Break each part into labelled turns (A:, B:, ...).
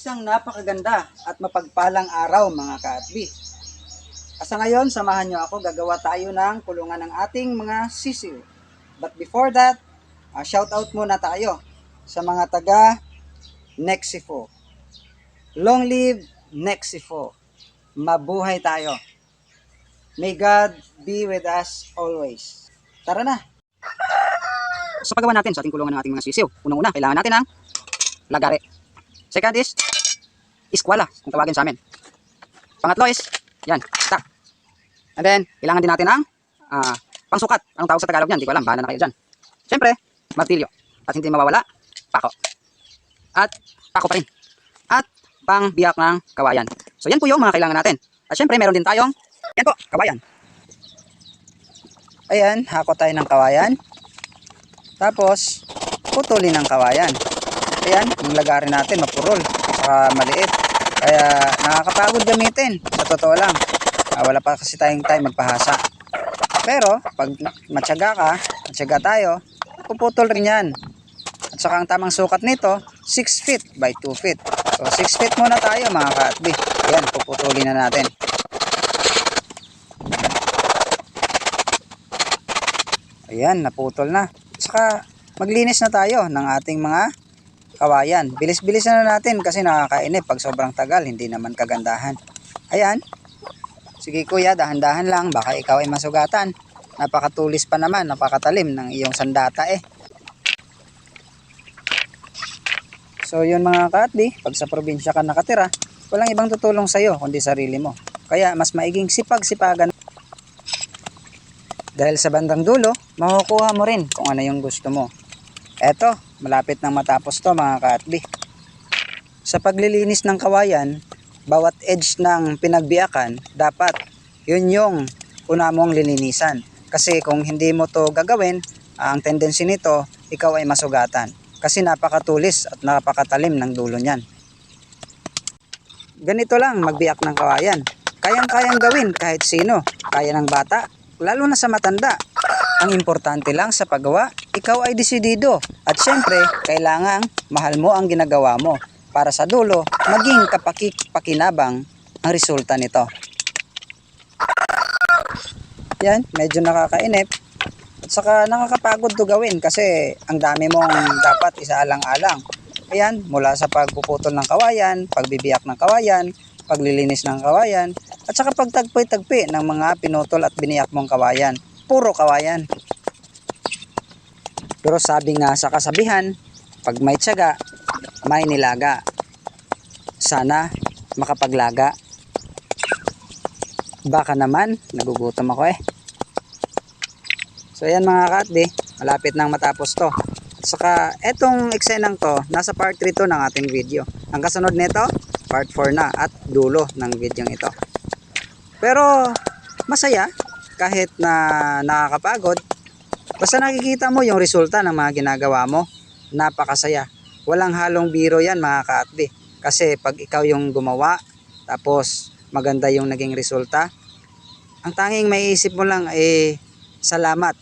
A: Isang napakaganda at mapagpalang araw mga ka-atbi. Asa ngayon, samahan nyo ako, gagawa tayo ng kulungan ng ating mga sisiw. But before that, shout out muna tayo sa mga taga Nexifo. Long live Nexifo. Mabuhay tayo. May God be with us always. Tara na! So paggawa natin sa ating kulungan ng ating mga sisiw, unang-una, kailangan natin ng lagare. Second is iskwala, kung tawagin sa amin. Pangatlo is, yan, tak. And then, kailangan din natin ng pangsukat. Anong tawag sa Tagalog niyan? Hindi ko alam, bahala na kayo dyan. Siyempre, martilyo. At hindi mawawala, pako. At pako pa rin. At pangbiyak ng kawayan. So yan po yung mga kailangan natin. At siyempre, meron din tayong, yan po, kawayan. Ayan, hako tayo ng kawayan. Tapos, putulin ng kawayan. Ayan, yung lagarin natin, mapurol. Saka maliit. Kaya nakakapagod gamitin. Sa totoo lang. Wala pa kasi tayong time magpahasa. Pero, pag matyaga ka, matyaga tayo, puputol rin yan. At saka ang tamang sukat nito, 6 feet by 2 feet. So, 6 feet muna tayo mga ka-atbi. Ayan, puputulin na natin. Ayan, naputol na. Saka maglinis na tayo ng ating mga kawayan. Bilis-bilis na natin kasi nakakainip pag sobrang tagal, hindi naman kagandahan. Ayan. Sige kuya, dahan-dahan lang, baka ikaw ay masugatan. Napakatulis pa naman, napakatalim ng iyong sandata eh. So yun mga ka-atbi, pag sa probinsya ka nakatira, walang ibang tutulong sa'yo kundi sarili mo. Kaya mas maiging sipag-sipagan. Dahil sa bandang dulo, makukuha mo rin kung ano yung gusto mo. Eto, malapit nang matapos to mga ka-atbi. Sa paglilinis ng kawayan, bawat edge ng pinagbiakan, dapat yun yung una mong lilinisan. Kasi kung hindi mo to gagawin, ang tendency nito, ikaw ay masugatan. Kasi napakatulis at napakatalim ng dulo niyan. Ganito lang magbiak ng kawayan. Kayang-kayang gawin kahit sino. Kaya ng bata, lalo na sa matanda. Ang importante lang sa paggawa, ikaw ay desidido. At syempre, kailangang mahal mo ang ginagawa mo para sa dulo, maging kapaki-pakinabang ang resulta nito. Yan, medyo nakakainip. At saka nakakapagod to gawin kasi ang dami mong dapat isaalang-alang. Ayan, mula sa pagpuputol ng kawayan, pagbibiyak ng kawayan, paglilinis ng kawayan, at saka pagtagpi-tagpi ng mga pinutol at biniyak mong kawayan. Puro kawayan. Pero sabi nga sa kasabihan, pag may tiyaga, may nilaga. Sana makapaglaga. Baka naman, nagugutom ako eh. So yan mga ka-atbi, malapit nang matapos to. At saka etong eksenang to, nasa part 3 to ng ating video. Ang kasunod nito, part 4 na at dulo ng video ito. Pero masaya kahit na nakakapagod. Basta nakikita mo yung resulta ng mga ginagawa mo, napakasaya. Walang halong biro yan mga ka-atbi. Kasi pag ikaw yung gumawa, tapos maganda yung naging resulta, ang tanging maiisip mo lang ay salamat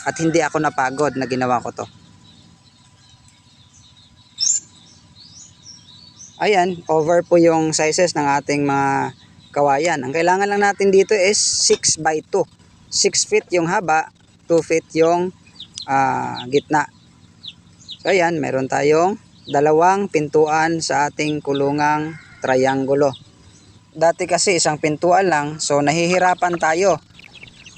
A: at hindi ako napagod na ginawa ko to. Ayan, over po yung sizes ng ating mga kawayan. Ang kailangan lang natin dito is 6 by 2. 6 feet yung haba, 2 feet yung gitna. So ayan, meron tayong dalawang pintuan sa ating kulungang triangulo. Dati kasi isang pintuan lang, so nahihirapan tayo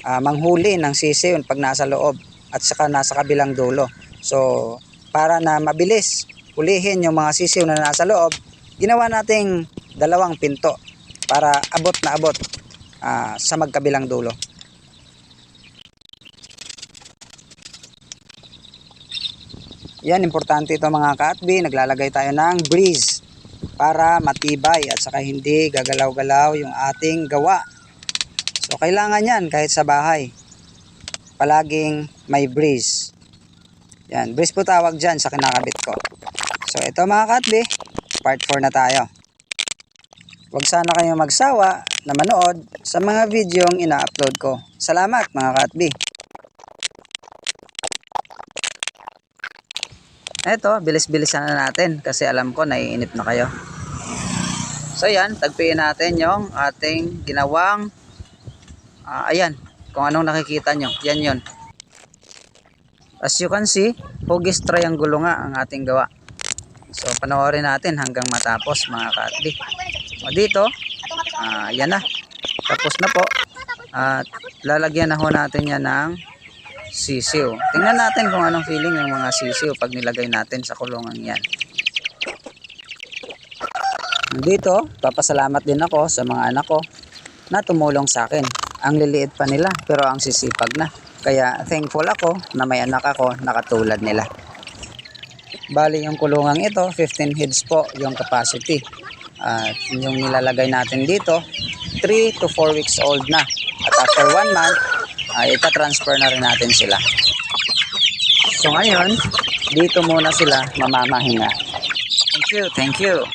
A: manghuli ng sisiw pag nasa loob at saka nasa kabilang dulo. So para na mabilis hulihin yung mga sisiw na nasa loob, ginawa nating dalawang pinto para abot na abot sa magkabilang dulo. Yan, importante ito mga ka-atbi. Naglalagay tayo ng breeze para matibay at saka hindi gagalaw-galaw yung ating gawa. So kailangan yan kahit sa bahay. Palaging may breeze. Yan, breeze po tawag dyan sa kinakabit ko. So ito mga ka-atbi, part 4 na tayo. Huwag sana kayong magsawa na manood sa mga videong ina-upload ko. Salamat mga ka-atbi. Eto, bilis-bilisan na natin kasi alam ko naiinip na kayo. So yan, tagpiin natin yung ating ginawang ayan, kung anong nakikita nyo, yan yun. As you can see, hugis triangulo nga ang ating gawa. So panoorin natin hanggang matapos mga ka-atli. O dito, yan na, tapos na po. At lalagyan na ho natin yan ng sisiw. Tingnan natin kung anong feeling ng mga sisiw pag nilagay natin sa kulungan yan. Dito, papasalamat din ako sa mga anak ko na tumulong sa akin. Ang liliit pa nila pero ang sisipag na. Kaya thankful ako na may anak ako na katulad nila. Bali yung kulungang ito, 15 heads po yung capacity. At yung nilalagay natin dito, 3 to 4 weeks old na. At after 1 month, ita-transfer na rin natin sila. So ngayon, dito muna sila mamamahinga. Thank you, thank you.